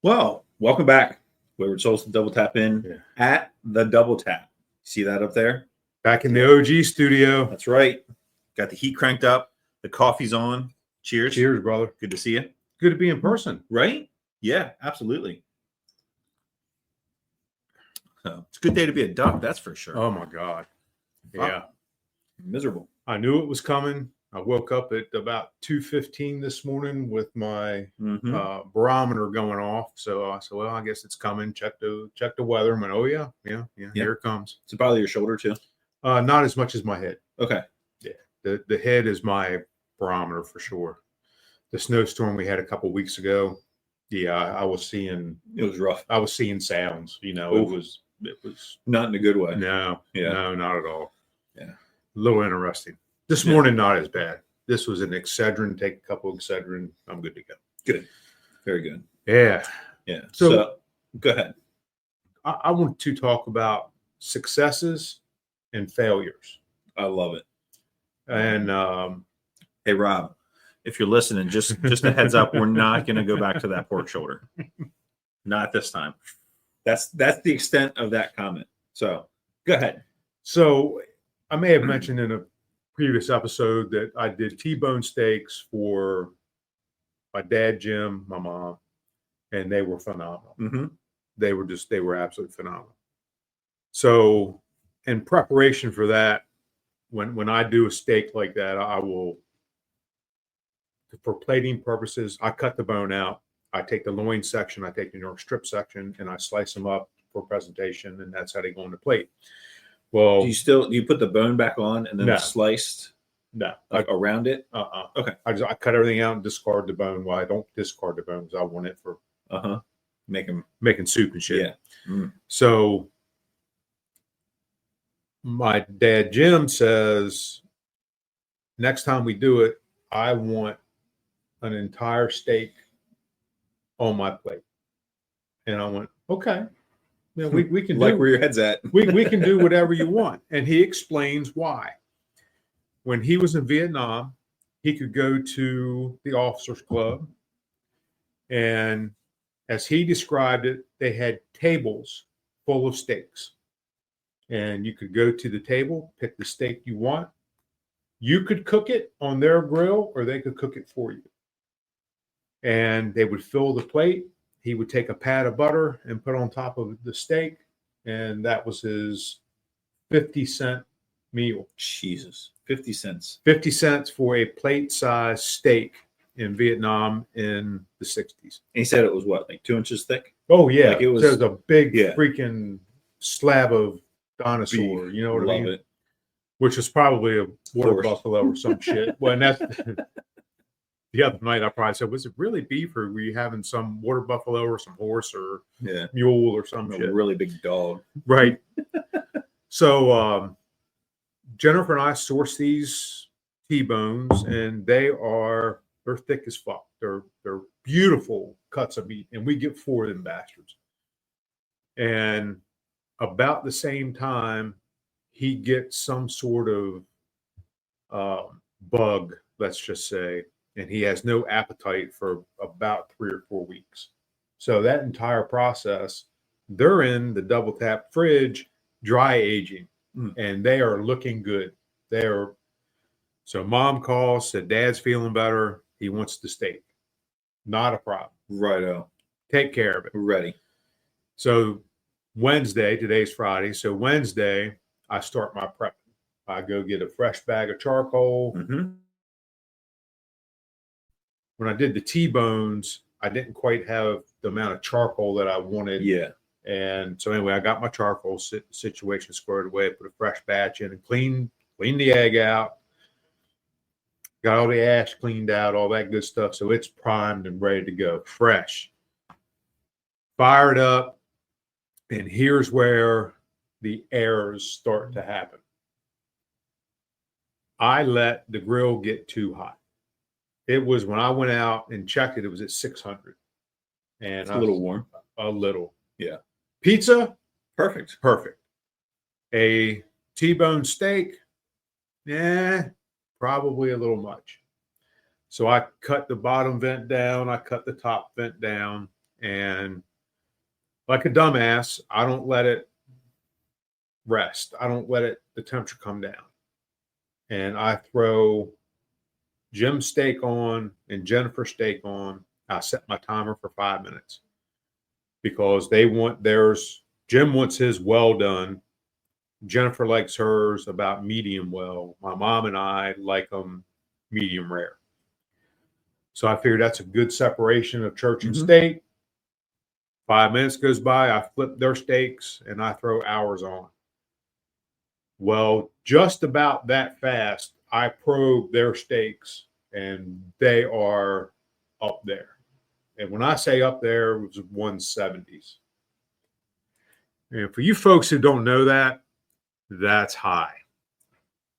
Well, welcome back. Wayward Soles to Double Tap in at the Double Tap. See that up there? Back in the OG studio. That's right. Got the heat cranked up. The coffee's on. Cheers. Cheers, brother. Good to see you. Good to be in person. Right? Yeah, absolutely. So it's a good day to be a duck, that's for sure. Oh, my God. Yeah. Miserable. I knew it was coming. I woke up at about 2:15 this morning with my barometer going off. So I said, well, I guess it's coming. Check the weather. I went, oh, yeah, here it comes. Does it bother your shoulder too? Not as much as my head. Okay. Yeah. The head is my barometer for sure. The snowstorm we had a couple weeks ago, I was seeing. It was rough. I was seeing sounds. It was not in a good way. No, not at all. Yeah. A little interesting. This morning, not as bad. This was an Excedrin. Take a couple of Excedrin. I'm good to go. Good. Very good. Yeah. Yeah. So go ahead. I want to talk about successes and failures. I love it. And hey, Rob, if you're listening, just a heads up, we're not going to go back to that pork shoulder. Not this time. That's the extent of that comment. So go ahead. So I may have mentioned in a previous episode that I did T-bone steaks for my dad, Jim, my mom, and they were phenomenal. Mm-hmm. They were absolutely phenomenal. So in preparation for that, when I do a steak like that, I will, for plating purposes, I cut the bone out. I take the loin section, I take the New York strip section, and I slice them up for presentation, and that's how they go on the plate. Well, do you put the bone back on and then sliced? No, around it. Okay. I cut everything out and discard the bone. Well, I don't discard the bone because I want it for making soup and shit. Yeah. Mm. So my dad Jim says, next time we do it, I want an entire steak on my plate. And I went, okay. Yeah, we can like where your head's at. we can do whatever you want. And he explains why. When he was in Vietnam, he could go to the officers club, and as he described it, they had tables full of steaks. And you could go to the table, pick the steak you want. You could cook it on their grill, or they could cook it for you. And they would fill the plate. He would take a pat of butter and put on top of the steak, and that was his 50-cent meal. Jesus, 50 cents. 50 cents for a plate-sized steak in Vietnam in the 60s. And he said it was what, like 2 inches thick? Oh, yeah. Like it was a big freaking slab of dinosaur. Beef. You know what I mean? Love it. Which was probably a water buffalo or some shit. Well, and that's... The other night, I probably said, was it really beef, or were you having some water buffalo or some horse or mule or some shit? A really big dog. Right. So Jennifer and I source these T-bones, and they're thick as fuck. They're beautiful cuts of meat, and we get 4 of them bastards. And about the same time, he gets some sort of bug, let's just say, and he has no appetite for about 3 or 4 weeks. So that entire process, they're in the double tap fridge, dry aging, and they are looking good. So mom calls, said dad's feeling better. He wants the steak. Not a problem. Righto. Take care of it. We're ready. So Wednesday, today's Friday. So Wednesday, I start my prep. I go get a fresh bag of charcoal. Mm-hmm. When I did the T-bones, I didn't quite have the amount of charcoal that I wanted. Yeah. And so anyway, I got my charcoal situation squared away, put a fresh batch in and cleaned the egg out. Got all the ash cleaned out, all that good stuff. So it's primed and ready to go, fresh. Fire it up. And here's where the errors start to happen. I let the grill get too hot. It was, when I went out and checked it, it was at 600. And it's a little warm. A little. Yeah. Pizza? Perfect. A T-bone steak? Probably a little much. So I cut the bottom vent down. I cut the top vent down. And like a dumbass, I don't let it rest. I don't let the temperature come down. And I throw Jim's steak on and Jennifer's steak on. I set my timer for 5 minutes because they want theirs. Jim wants his well done. Jennifer likes hers about medium well. My mom and I like them medium rare. So I figured that's a good separation of church and steak. 5 minutes goes by, I flip their steaks and I throw ours on. Well, just about that fast, I probe their steaks and they are up there. And when I say up there, it was 170s. And for you folks who don't know that, that's high.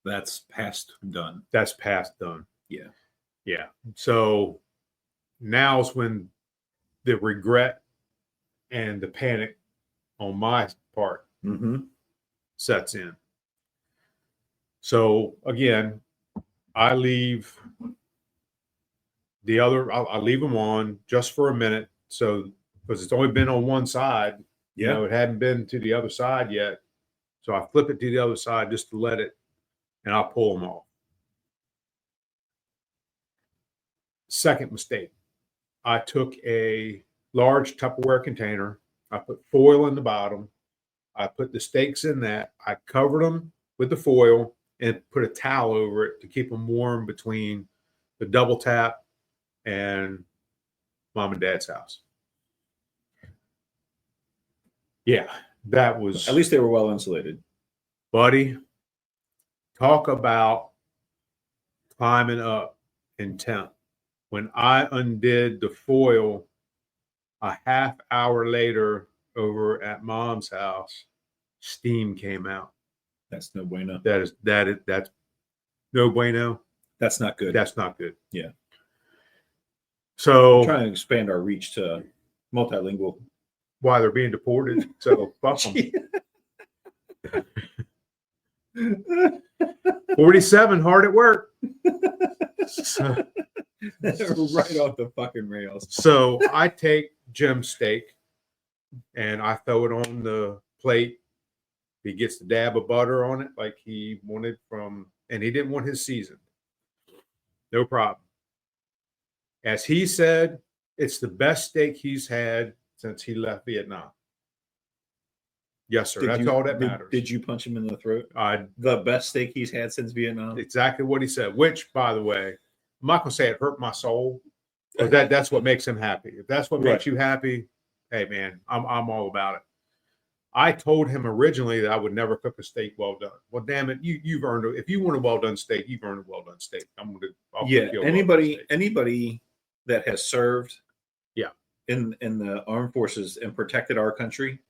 That's past done. That's past done. Yeah. Yeah. So now's when the regret and the panic on my part sets in. So again, I leave the other, I'll leave them on just for a minute. So, because it's only been on one side, you know, it hadn't been to the other side yet. So I flip it to the other side just to let it, and I'll pull them off. Second mistake. I took a large Tupperware container. I put foil in the bottom. I put the steaks in that. I covered them with the foil and put a towel over it to keep them warm between the double tap and mom and dad's house. Yeah, that was... At least they were well insulated. Buddy, talk about climbing up in temp. When I undid the foil a half hour later over at mom's house, steam came out. That's no bueno. That's no bueno. That's not good. That's not good. Yeah. So we're trying to expand our reach to multilingual. Why they're being deported. So fuck them. 47 hard at work. So, right off the fucking rails. So I take Jim's steak and I throw it on the plate. He gets the dab of butter on it like he wanted and he didn't want his seasoned. No problem. As he said, it's the best steak he's had since he left Vietnam. Yes, sir. That's all that matters. Did you punch him in the throat? The best steak he's had since Vietnam. Exactly what he said, which, by the way, I'm not going to say it hurt my soul, but that's what makes him happy. If that's what makes you happy, hey, man, I'm all about it. I told him originally that I would never cook a steak well done. Well, damn it, you've earned it. If you want a well done steak, you've earned a well done steak. I'll cook you a anybody that has served, in the armed forces and protected our country,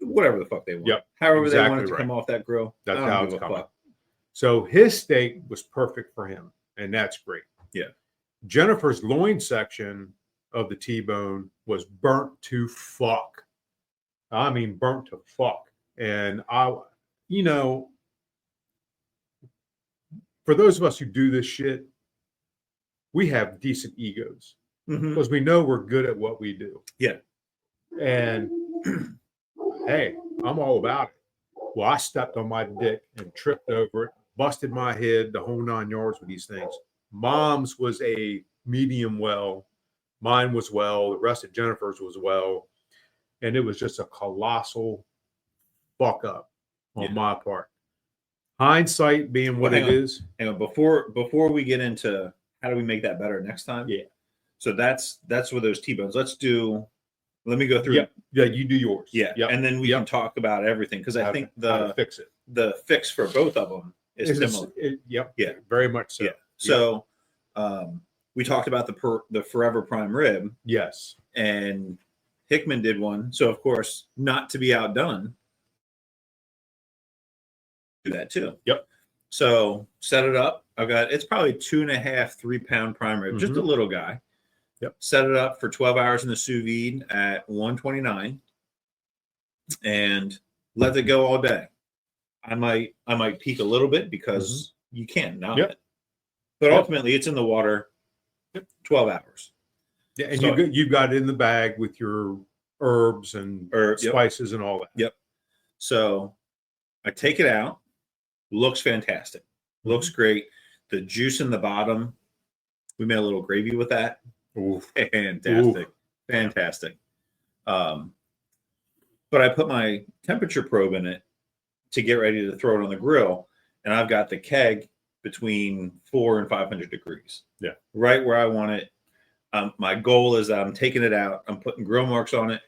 whatever the fuck they want, however they want it to come off that grill, that's how it's coming. So his steak was perfect for him, and that's great. Yeah, Jennifer's loin section of the T-bone was burnt to fuck. I mean, burnt to fuck. And for those of us who do this shit, we have decent egos because we know we're good at what we do. Yeah. And hey, I'm all about it. Well, I stepped on my dick and tripped over it, busted my head, the whole 9 yards with these things. Mom's was a medium well. Mine was well. The rest of Jennifer's was well. And it was just a colossal fuck up on my part. Hindsight being what it is. Hang on, before we get into how do we make that better next time? Yeah. So that's with those T-bones. Let me go through. Yeah, you do yours. Yeah. Yep. And then we can talk about everything because I think the fix for both of them is similar. Yeah. Very much so. Yeah. So we talked about the Forever Prime Rib. Yes. And Hickman did one. So of course, not to be outdone, do that too. Yep. So set it up. It's probably 2.5, 3 pound prime rib, just a little guy. Yep. Set it up for 12 hours in the sous vide at 129 and let it go all day. I might peek a little bit because you can't not. But ultimately it's in the water 12 hours. Yeah, and So- you've got it in the bag with your herbs and Yep. spices and all that. Yep. So I take it out. Looks fantastic. Looks great. The juice in the bottom. We made a little gravy with that. Oof. Fantastic. Fantastic. But I put my temperature probe in it to get ready to throw it on the grill. And I've got the keg between 400 and 500 degrees. Yeah. Right where I want it. My goal is that I'm taking it out. I'm putting grill marks on it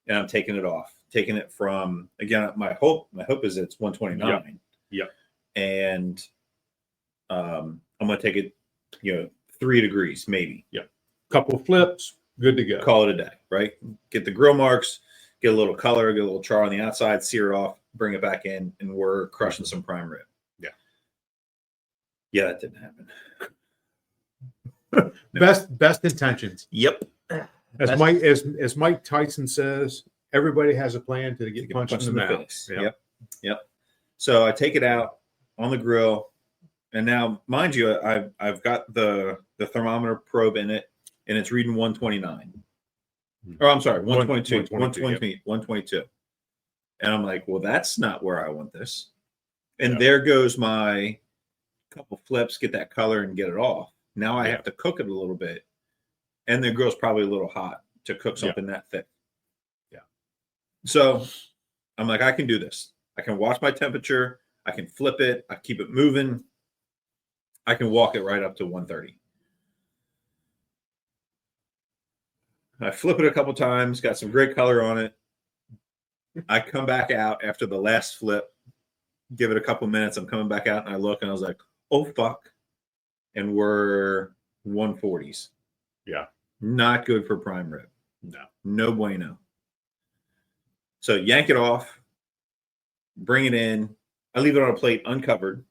and I'm taking it off. Taking it from, again, my hope is it's 129. Yep. And I'm going to take it, 3 degrees, maybe. Couple of flips, good to go. Call it a day, right? Get the grill marks, get a little color, get a little char on the outside, sear it off, bring it back in, and we're crushing some prime rib. Yeah, that didn't happen. Best intentions. Yep. As Mike Tyson says, everybody has a plan to get punched in the mouth. face. Yep. So I take it out on the grill, and now, mind you, I've got the thermometer probe in it, and it's reading 129. Oh, I'm sorry, 122. 122. And I'm like, well, that's not where I want this. And there goes my couple flips, get that color and get it off. Now I have to cook it a little bit. And the grill's probably a little hot to cook something that thick. Yeah. So I'm like, I can do this. I can watch my temperature. I can flip it. I keep it moving. I can walk it right up to 130. I flip it a couple times, got some great color on it. I come back out after the last flip, give it a couple minutes. I'm coming back out and I look and I was like, oh, fuck. And we're 140s. Yeah. Not good for prime rib. No bueno. So yank it off, bring it in. I leave it on a plate uncovered,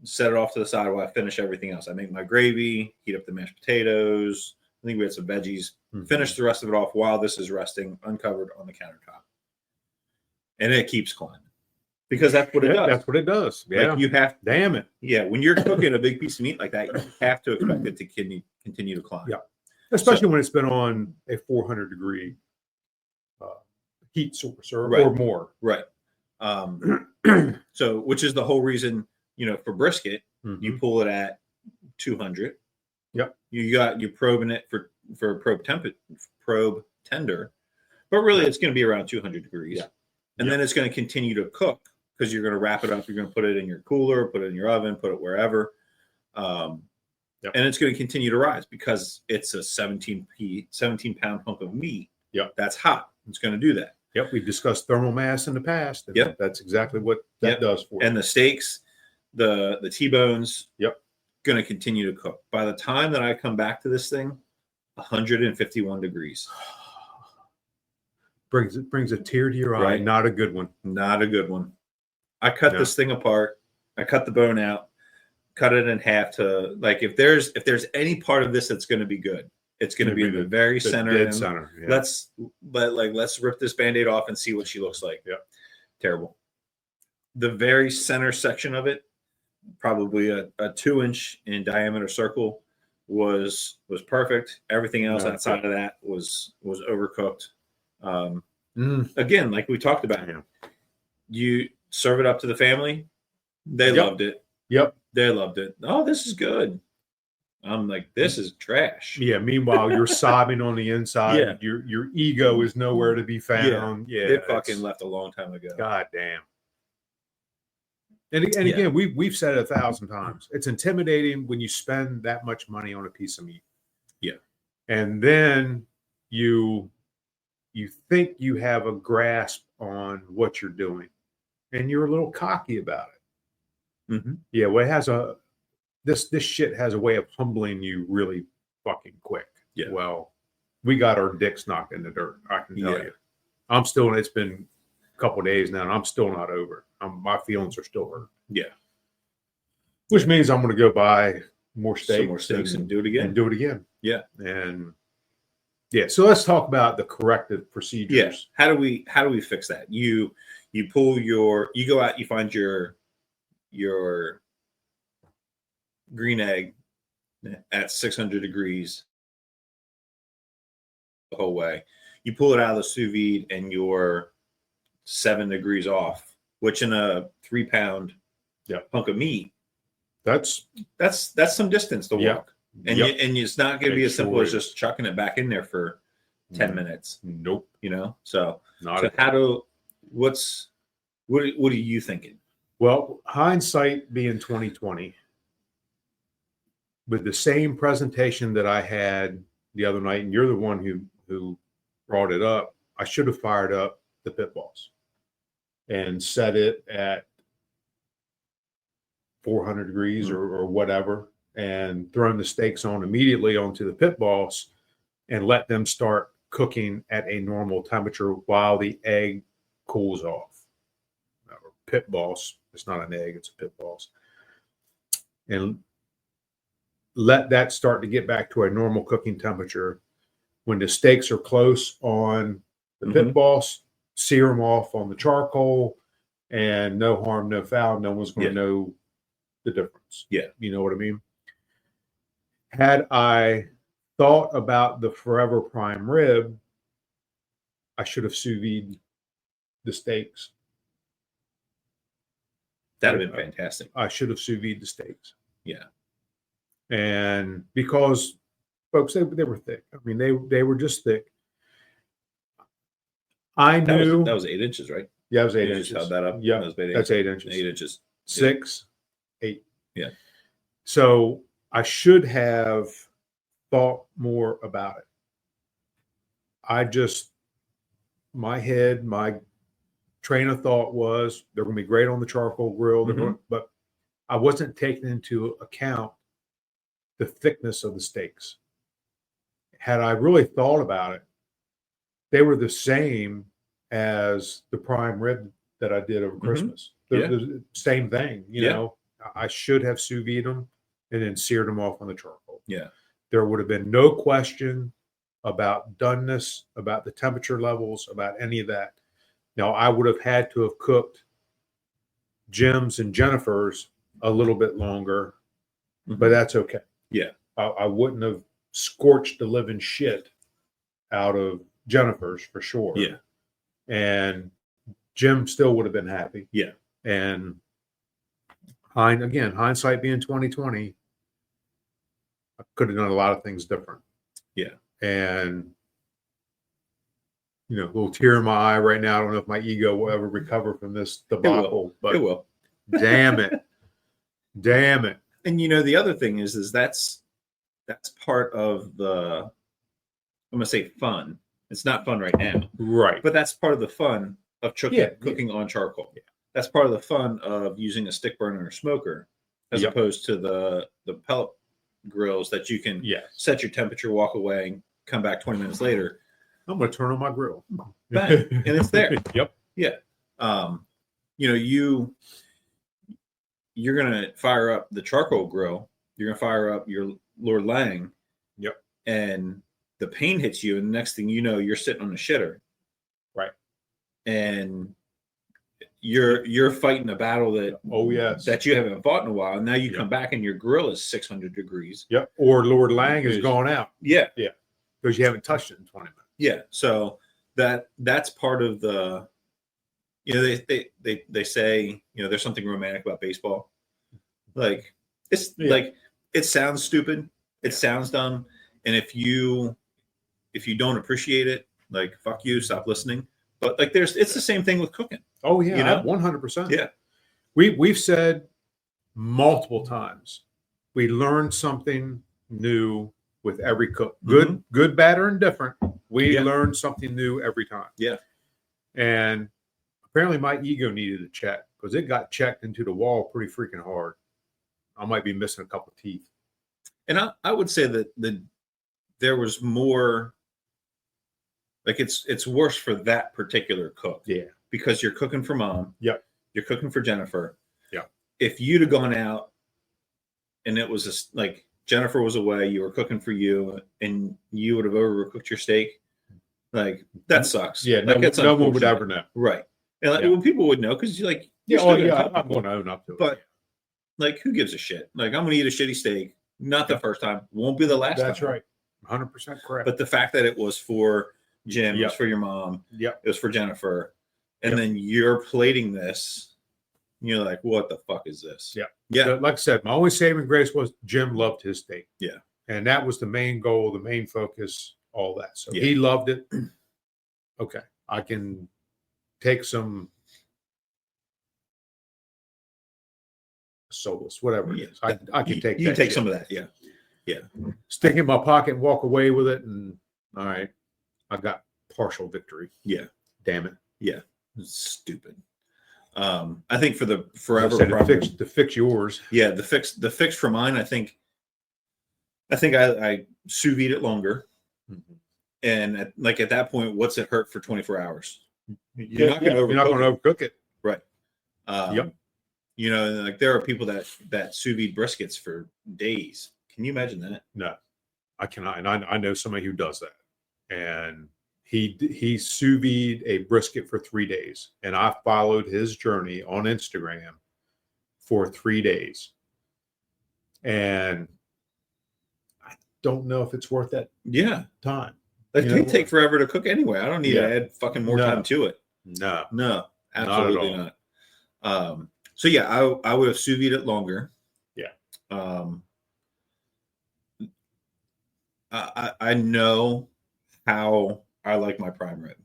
set it off to the side while I finish everything else. I make my gravy, heat up the mashed potatoes. I think we had some veggies. Finish the rest of it off while this is resting uncovered on the countertop. And it keeps climbing because that's what it does. That's what it does. Yeah. Like you have, Damn it. yeah, when you're cooking a big piece of meat like that, you have to expect it to continue to climb. Yeah. Especially when it's been on a 400 degree heat source or more. Right. So, which is the whole reason, for brisket, you pull it at 200. Yep. You're probing it for probe tender, but really it's going to be around 200 degrees. Yeah. And then it's going to continue to cook because you're going to wrap it up. You're going to put it in your cooler, put it in your oven, put it wherever. And it's going to continue to rise because it's a 17-pound hunk of meat. Yep. That's hot. It's going to do that. Yep. We've discussed thermal mass in the past. And Yep. That's exactly what that does for And you. the steaks, the T-bones, Yep. going to continue to cook. By the time that I come back to this thing, 151 degrees. Brings a tear to your eye. Right. Not a good one. Not a good one. I cut this thing apart. I cut the bone out, cut it in half to if there's any part of this that's going to be good, it's going to be in the very center. Dead center. Yeah. Let's rip this Band-Aid off and see what she looks like. Yeah. Terrible. The very center section of it, probably a 2-inch in diameter circle, was perfect. Everything else outside of that was overcooked. Again, like we talked about, you serve it up to the family. They loved it. Yep. They loved it. Oh, this is good. I'm like, this is trash. Yeah. Meanwhile, you're sobbing on the inside. Yeah. Your ego is nowhere to be found. Yeah. It fucking left a long time ago. God damn. And again, we've said it 1,000 times. It's intimidating when you spend that much money on a piece of meat. Yeah. And then you think you have a grasp on what you're doing, and you're a little cocky about it. Mm-hmm. Yeah. Well, this shit has a way of humbling you really fucking quick. Yeah. Well, we got our dicks knocked in the dirt. I can tell you. It's been a couple of days now, and I'm still not over. My feelings are still hurt. Yeah. Which means I'm going to go buy more steaks, and do it again. And do it again. Yeah. And so let's talk about the corrective procedures. Yeah. How do we fix that? You go out, you find your green egg at 600 degrees the whole way. You pull it out of the sous vide and you're 7 degrees off, which in a 3-pound hunk of meat, that's some distance to walk. And and it's not going to be as simple as just chucking it back in there for 10 minutes. Nope. So not. So what are you thinking? Well, hindsight being 2020, with the same presentation that I had the other night, and you're the one who brought it up, I should have fired up the pit balls and set it at 400 degrees or whatever, and thrown the steaks on immediately onto the pit balls and let them start cooking at a normal temperature while the egg cools off. Pit balls. It's not an egg, it's a pit balls. And let that start to get back to a normal cooking temperature. When the steaks are close on the pit balls, sear them off on the charcoal, and no harm, no foul. No one's going to know the difference. Yeah. You know what I mean? Had I thought about the forever prime rib, I should have sous vide the steaks. That'd have been fantastic. I should have sous vide the steaks. Yeah. And because folks, they were thick. I mean, they were just thick. I knew that was 8 inches, right? Yeah, it was 8 You inches. just held that up. Yeah, That was about that's 8 inches. 8 inches. 6, 8. Yeah. So I should have thought more about it. My train of thought was they're going to be great on the charcoal grill, but I wasn't taking into account the thickness of the steaks. Had I really thought about it, they were the same as the prime rib that I did over Christmas. They're the same thing, you know. I should have sous vide them and then seared them off on the charcoal. Yeah. There would have been no question about doneness, about the temperature levels, about any of that. Now, I would have had to have cooked Jim's and Jennifer's a little bit longer, but that's okay. Yeah. I wouldn't have scorched the living shit out of Jennifer's for sure. Yeah. And Jim still would have been happy. Yeah. And hindsight being 2020, I could have done a lot of things different. Yeah. And a little tear in my eye right now. I don't know if my ego will ever recover from this debacle, but it will. Damn it. Damn it. And the other thing is that's part of the, I'm going to say fun. It's not fun right now. Right. But that's part of the fun of cooking on charcoal. Yeah. That's part of the fun of using a stick burner or smoker as opposed to the pellet grills that you can set your temperature, walk away, and come back 20 minutes later. I'm going to turn on my grill. Bang, and it's there. Yep. Yeah. You're going to fire up the charcoal grill. You're going to fire up your Lord Lang. Yep. And the pain hits you, and the next thing you know, you're sitting on the shitter. Right. And you're fighting a battle that you haven't fought in a while. And now you come back and your grill is 600 degrees. Yep. Or Lord Lang has gone out. Yeah. Yeah. Because you haven't touched it in 20 minutes. Yeah. So that's part of the, they say, there's something romantic about baseball. Like like it sounds stupid. It sounds dumb. And if you don't appreciate it, like, fuck you, stop listening. But like it's the same thing with cooking. Oh yeah. 100%. Yeah. We've said multiple times, we learn something new with every cook. Good, bad, or indifferent. We learn something new every time. Yeah. And apparently my ego needed a check because it got checked into the wall pretty freaking hard. I might be missing a couple of teeth. And I would say that there was more, like it's worse for that particular cook. Yeah. Because you're cooking for mom. Yep. You're cooking for Jennifer. Yeah. If you'd have gone out and it was like Jennifer was away, you were cooking for you, and you would have overcooked your steak, like that sucks. Yeah. Like, no one would ever know. Right. And well, people would know because you're like, I'm going to own up to it. But like, who gives a shit? Like, I'm going to eat a shitty steak. Not the first time. Won't be the last time. That's right. 100% correct. But the fact that it was for Jim, it was for your mom, Yep. it was for Jennifer, and Yep. then you're plating this, you're like, what the fuck is this? Yeah. Yeah. So, like I said, my only saving grace was Jim loved his steak. Yeah. And that was the main goal, the main focus, all that. So Yeah. he loved it. Okay. I can take some Soles, whatever it is. I can take You that take shit. some of that. Yeah. Stick it in my pocket and walk away with it. And all right, I got partial victory. Yeah. Damn it. Yeah. It's stupid. I think for the I forever said problem, to fix yours. yeah, the fix for mine, I think I sous vide it longer. Mhm. And at that point, what's it hurt for 24 hours? You're not going to overcook it. Right. Yep. You know, like there are people that sous vide briskets for days. Can you imagine that? No, I cannot. And I know somebody who does that. And he sous vide a brisket for 3 days. And I followed his journey on Instagram for 3 days. And I don't know if it's worth that Yeah. time. It You can know, take forever to cook anyway. I don't need to add fucking more time to it. No, No, absolutely not. So yeah, I would have sous vide it longer. Yeah. I know how I like my prime rib,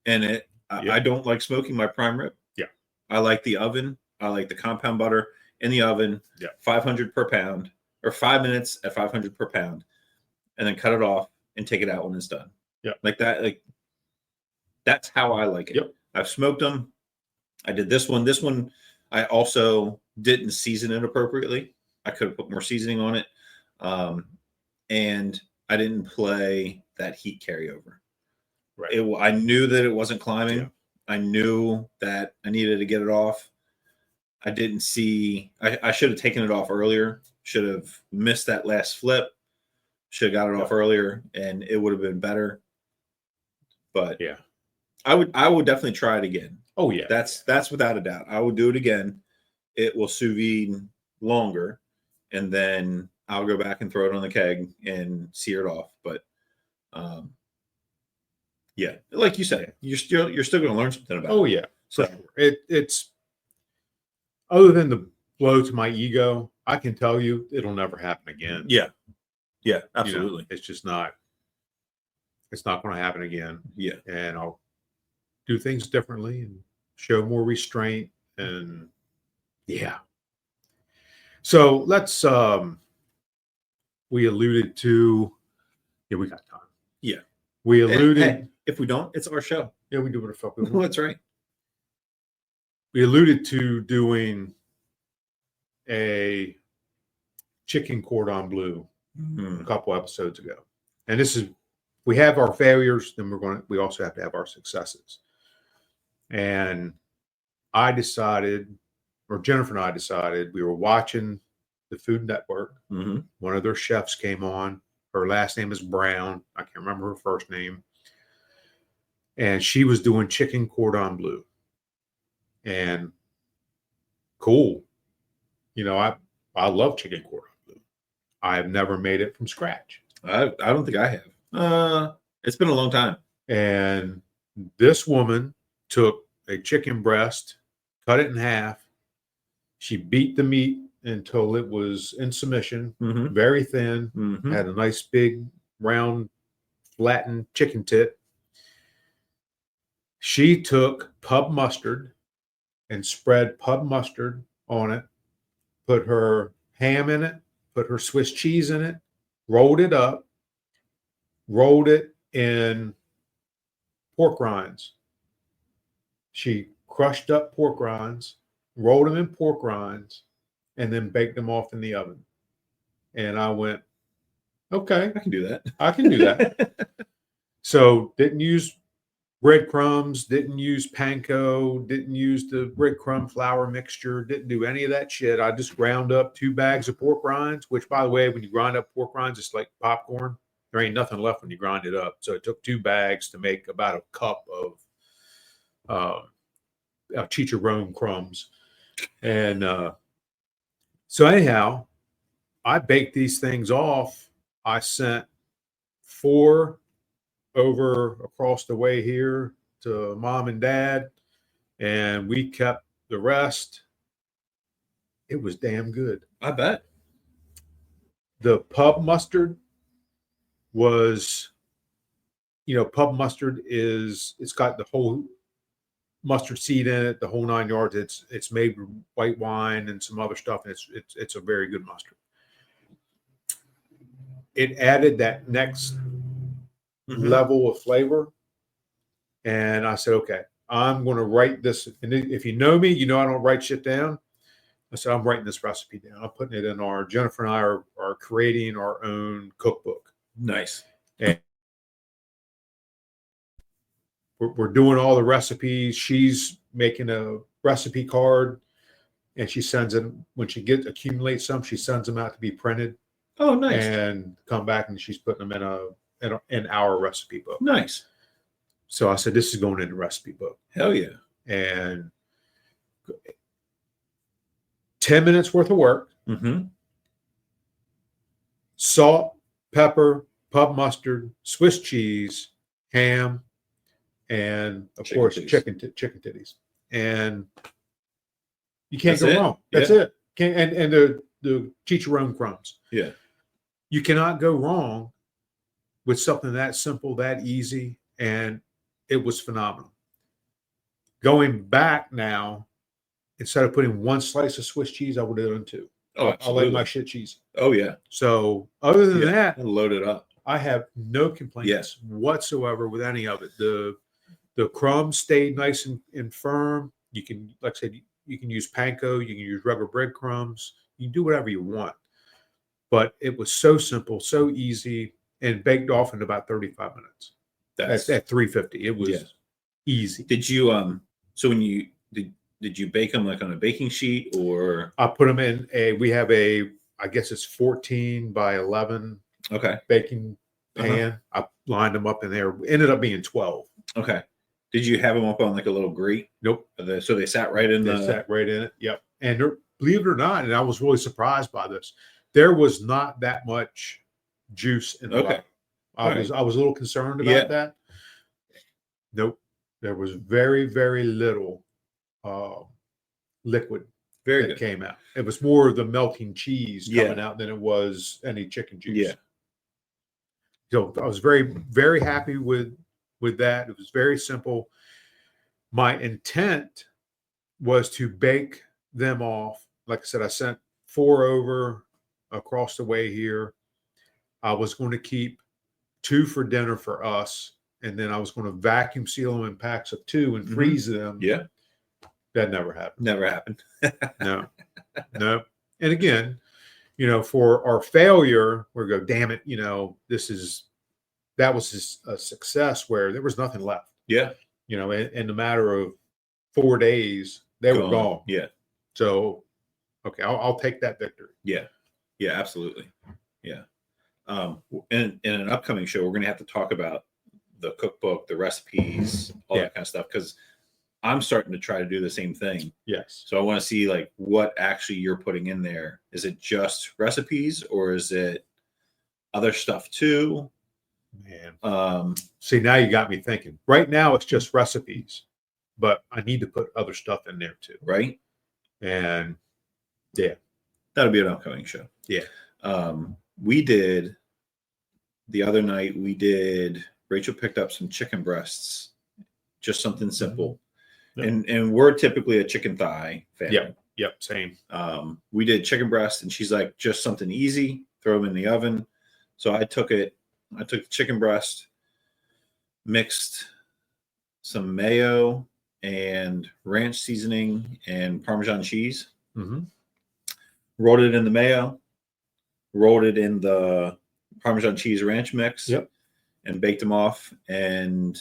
and I don't like smoking my prime rib. Yeah. I like the oven. I like the compound butter in the oven. Yeah. 500 per pound, or 5 minutes at 500 per pound, and then cut it off and take it out when it's done. Yeah. Like that. Like that's how I like it. Yep. I've smoked them. I did this one. This one, I also didn't season it appropriately. I could have put more seasoning on it. And I didn't play that heat carryover. Right. I knew that it wasn't climbing. Yeah. I knew that I needed to get it off. I didn't see, I should have taken it off earlier. Should have missed that last flip. Should have got it off earlier, and it would have been better. But yeah, I would definitely try it again. Oh yeah, that's without a doubt. I would do it again. It will sous vide longer, and then I'll go back and throw it on the keg and sear it off. But yeah, like you said, you're still going to learn something about it. Oh yeah. So it's other than the blow to my ego, I can tell you it'll never happen again. Yeah, absolutely. You know, it's just not. It's not going to happen again. Yeah, and I'll do things differently and show more restraint. And yeah. So let's. We alluded to. Yeah, we got time. Yeah, we alluded. Hey, if we don't, it's our show. Yeah, we do what the fuck we want. That's right. We alluded to doing a chicken cordon bleu a couple episodes ago, and this is we have our failures, then we also have to have our successes. And I decided, or Jennifer and I decided, we were watching the Food Network. Mm-hmm. One of their chefs came on. Her last name is Brown. I can't remember her first name. And she was doing chicken cordon bleu. And cool. You know, I love chicken cordon bleu. I have never made it from scratch. I don't think I have. It's been a long time. And this woman took a chicken breast, cut it in half. She beat the meat until it was in submission, very thin, had a nice big round flattened chicken tit. She took pub mustard and spread pub mustard on it, put her ham in it, put her Swiss cheese in it, rolled it up, rolled it in pork rinds. She crushed up pork rinds, rolled them in pork rinds, and then baked them off in the oven. And I went, okay, I can do that. I can do that. So didn't use breadcrumbs, didn't use panko, didn't use the breadcrumb flour mixture, didn't do any of that shit. I just ground up 2 bags of pork rinds, which, by the way, when you grind up pork rinds, it's like popcorn. There ain't nothing left when you grind it up. So it took 2 bags to make about a cup of chicharron crumbs. And so anyhow, I baked these things off. I sent 4 over across the way here to mom and dad, and we kept the rest. It was damn good. I bet. The pub mustard was, pub mustard it's got the whole mustard seed in it, the whole 9 yards. It's made with white wine and some other stuff, and it's a very good mustard. It added that next level of flavor, and I said, okay, I'm going to write this. And if you know me, I don't write shit down. I said, I'm writing this recipe down. I'm putting it in Jennifer and I are creating our own cookbook. Nice. And we're doing all the recipes. She's making a recipe card, and she sends them when she accumulates some. She sends them out to be printed. Oh, nice. And come back, and she's putting them in our recipe book. Nice. So I said, this is going in the recipe book. Hell yeah. And 10 minutes worth of work. Salt, pepper, pub mustard, Swiss cheese, ham, and of course chicken titties. And you can't go wrong. That's it. And the chicharron crumbs. Yeah. You cannot go wrong with something that simple, that easy, and it was phenomenal. Going back now, instead of putting 1 slice of Swiss cheese, I would have done 2. Oh, I like my shit cheesy. Oh, yeah. So other than that, load it up. I have no complaints whatsoever with any of it. The crumbs stayed nice and firm. You can, like I said, you can use panko, you can use rubber breadcrumbs. You can do whatever you want. But it was so simple, so easy, and baked off in about 35 minutes. That's at 350. It was easy. Did you so when you did you bake them like on a baking sheet, or I put them in we have I guess it's 14 by 11 baking pan. I lined them up in there. Ended up being 12. Okay. Did you have them up on like a little grate? Nope. So they sat right in sat right in it. Yep. And believe it or not, and I was really surprised by this, there was not that much juice in the bottom. I was a little concerned about that. Nope. There was very, very little liquid that came out. It was more of the melting cheese coming out than it was any chicken juice. Yeah. So I was very, very happy with that. It was very simple. My intent was to bake them off. Like I said, I sent 4 over across the way here. I was going to keep 2 for dinner for us, and then I was going to vacuum seal them in packs of 2 and freeze them. Yeah. That never happened. Never happened. No. And again, for our failure, we go, damn it, that was a success where there was nothing left. Yeah. In a matter of 4 days, they were gone. Yeah. So, okay, I'll take that victory. Yeah. Yeah, absolutely. Yeah. In an upcoming show, we're going to have to talk about the cookbook, the recipes, all that kind of stuff, because I'm starting to try to do the same thing. Yes. So I want to see like what actually you're putting in there. Is it just recipes, or is it other stuff too? Man. See, now you got me thinking. Right now it's just recipes, but I need to put other stuff in there too. Right. And that'll be an upcoming show. Yeah. We did the other night, Rachel picked up some chicken breasts, just something simple. And we're typically a chicken thigh family. Yep. Same. We did chicken breast, and she's like, just something easy, throw them in the oven. So I took the chicken breast, mixed some mayo and ranch seasoning and Parmesan cheese, rolled it in the mayo, rolled it in the Parmesan cheese ranch mix, and baked them off. And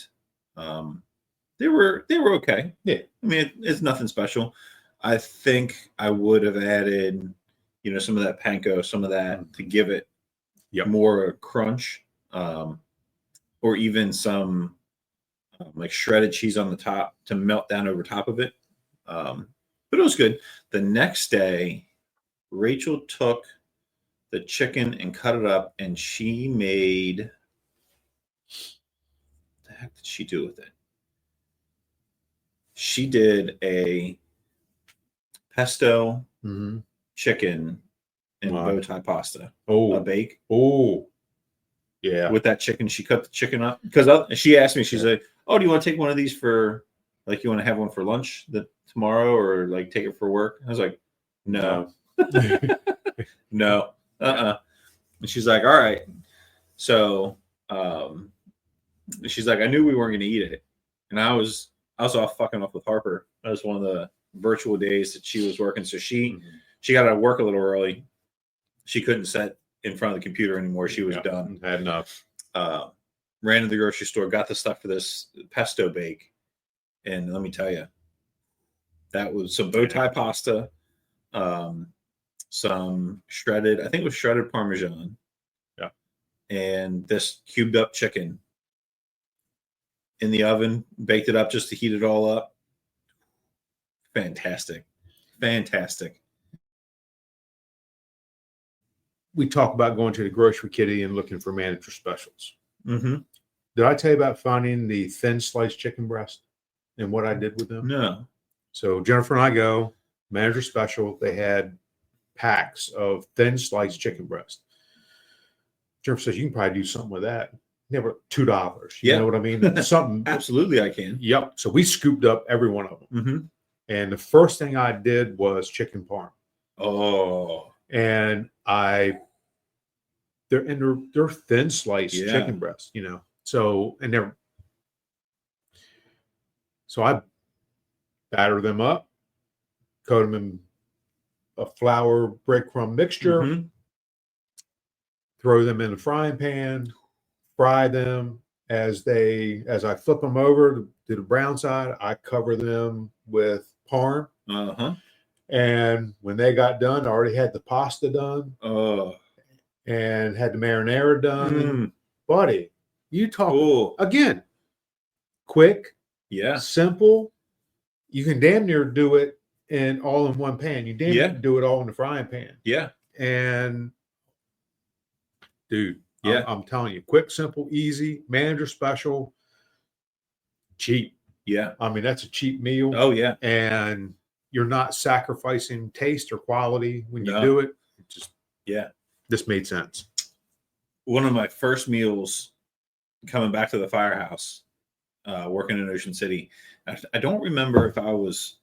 they were okay. Yeah. I mean, it's nothing special. I think I would have added, some of that panko, some of that to give it more crunch, or even some like shredded cheese on the top to melt down over top of it. But it was good. The next day, Rachel took the chicken and cut it up, and she made the heck did she do with it? She did a pesto Mm-hmm. chicken and Wow. bow tie pasta. Oh, A bake. oh, yeah. With that chicken, she cut the chicken up because she asked me. She's like, "Oh, do you want to take one of these for like you want to have one for lunch tomorrow or like take it for work?" I was like, "No, no, And she's like, "All right." So she's like, "I knew we weren't going to eat it," and I was off fucking off with Harper. That was one of the virtual days that she was working, so she got to work a little early. She couldn't sit in front of the computer anymore. She was done. Had enough. Ran to the grocery store, got the stuff for this pesto bake, and let me tell you, that was some bow tie pasta, some shredded, I think it was shredded Parmesan, and this cubed up chicken in the oven, baked it up just to heat it all up. Fantastic. We talk about going to the grocery kitty and looking for manager specials. Mm-hmm. Did I tell you about finding the thin sliced chicken breast and what I did with them? No. So Jennifer and I go, manager special. They had packs of thin sliced chicken breast. Jennifer says, you can probably do something with that. Never $2. You know what I mean? Something. Absolutely, I can. Yep. So we scooped up every one of them. Mm-hmm. And the first thing I did was chicken parm. Oh. And they're thin sliced chicken breasts, you know. So I batter them up, coat them in a flour breadcrumb mixture, throw them in the frying pan, fry them. As I flip them over to the brown side, I cover them with parm. And when they got done, I already had the pasta done. And had the marinara done. Buddy, you talk again. Quick, simple. You can damn near do it all in one pan. You damn near do it all in the frying pan. Yeah. And dude, I'm telling you, quick, simple, easy, manager special, cheap. Yeah. I mean, that's a cheap meal. Oh, yeah. And you're not sacrificing taste or quality when you do it. This made sense. One of my first meals coming back to the firehouse, working in Ocean City, I don't remember if I was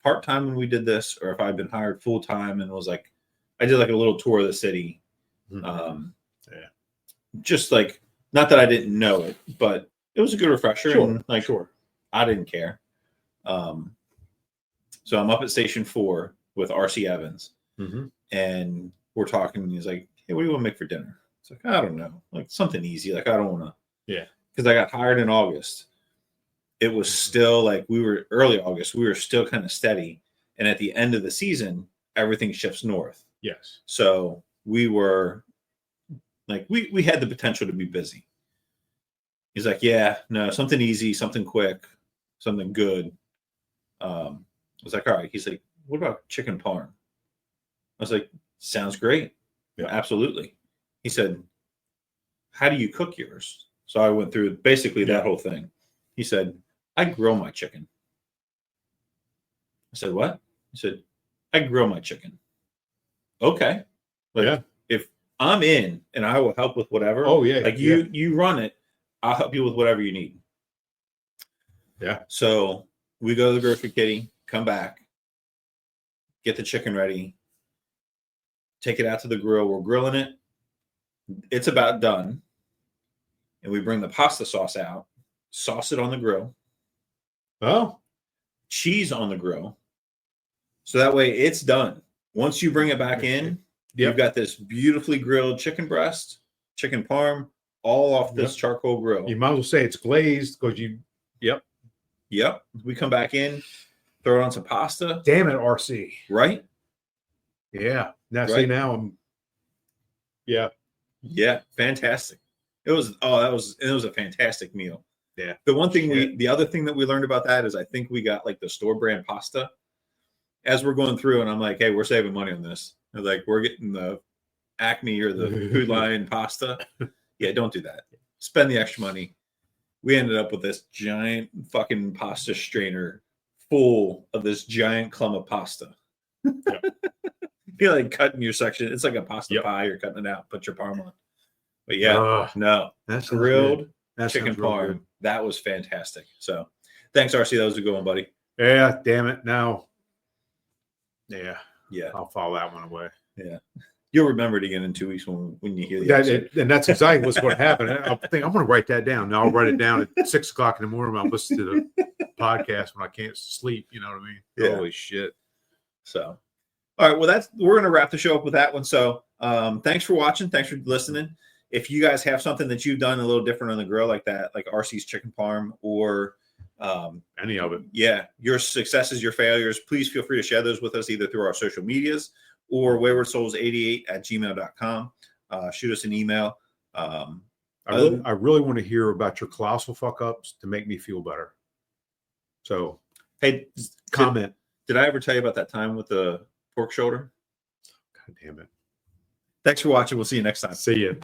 part-time when we did this or if I'd been hired full-time and was like, I did like a little tour of the city. Just like, not that I didn't know it, but it was a good refresher. I didn't care. So I'm up at Station 4 with RC Evans and we're talking and he's like, hey, what do you want to make for dinner? It's like, I don't know, like something easy. Like, I don't want to. Yeah. Because I got hired in August. It was still like early August. We were still kind of steady. And at the end of the season, everything shifts north. Yes. So we were like, we had the potential to be busy. He's like, yeah, no, something easy, something quick, something good. I was like, all right. He's like, what about chicken parm? I was like, sounds great. Yeah, absolutely. He said, how do you cook yours? So I went through basically that whole thing. He said, I grill my chicken. I said, what? He said, I grill my chicken. Okay. Like, if I'm in and I will help with whatever. Oh, yeah. Like you run it, I'll help you with whatever you need. Yeah. So we go to the grocery kitty, come back, get the chicken ready, take it out to the grill. We're grilling it. It's about done. And we bring the pasta sauce out, sauce it on the grill. Oh. Cheese on the grill. So that way it's done. Once you bring it back in, you've got this beautifully grilled chicken breast, chicken parm, all off this charcoal grill. You might as well say it's glazed because Yep. We come back in, throw it on some pasta. Damn it, RC. Right? Yeah. Now, see, now I'm. Yeah. Yeah. Fantastic. It was a fantastic meal. Yeah. The one thing the other thing that we learned about that is I think we got like the store brand pasta as we're going through, and I'm like, hey, we're saving money on this. Like, we're getting the Acme or the Food Lion pasta. Yeah, don't do that. spend the extra money. We ended up with this giant fucking pasta strainer full of this giant clump of pasta. Yep. You're like cutting your section. It's like a pasta Yep. pie. You're cutting it out. Put your parm on. But yeah, That sounds grilled good. That chicken sounds real parm. good. That was fantastic. So thanks, RC. That was a good one, buddy. Yeah, damn it. Now, yeah, Yeah. I'll file that one away. Yeah. You'll remember it again in 2 weeks when you hear the episode. And that's exactly what's going to happen. I'm going to write that down. Now I'll write it down at 6 o'clock in the morning when I listen to the podcast when I can't sleep. You know what I mean? Yeah. Holy shit. So, all right. Well, we're going to wrap the show up with that one. So, thanks for watching. Thanks for listening. If you guys have something that you've done a little different on the grill like that, like RC's chicken parm or any of it. Yeah. Your successes, your failures, please feel free to share those with us either through our social medias or waywardsoles88@gmail.com. Shoot us an email. I really want to hear about your colossal fuck ups to make me feel better. So, hey, comment. Did I ever tell you about that time with the pork shoulder? God damn it. Thanks for watching. We'll see you next time. See you.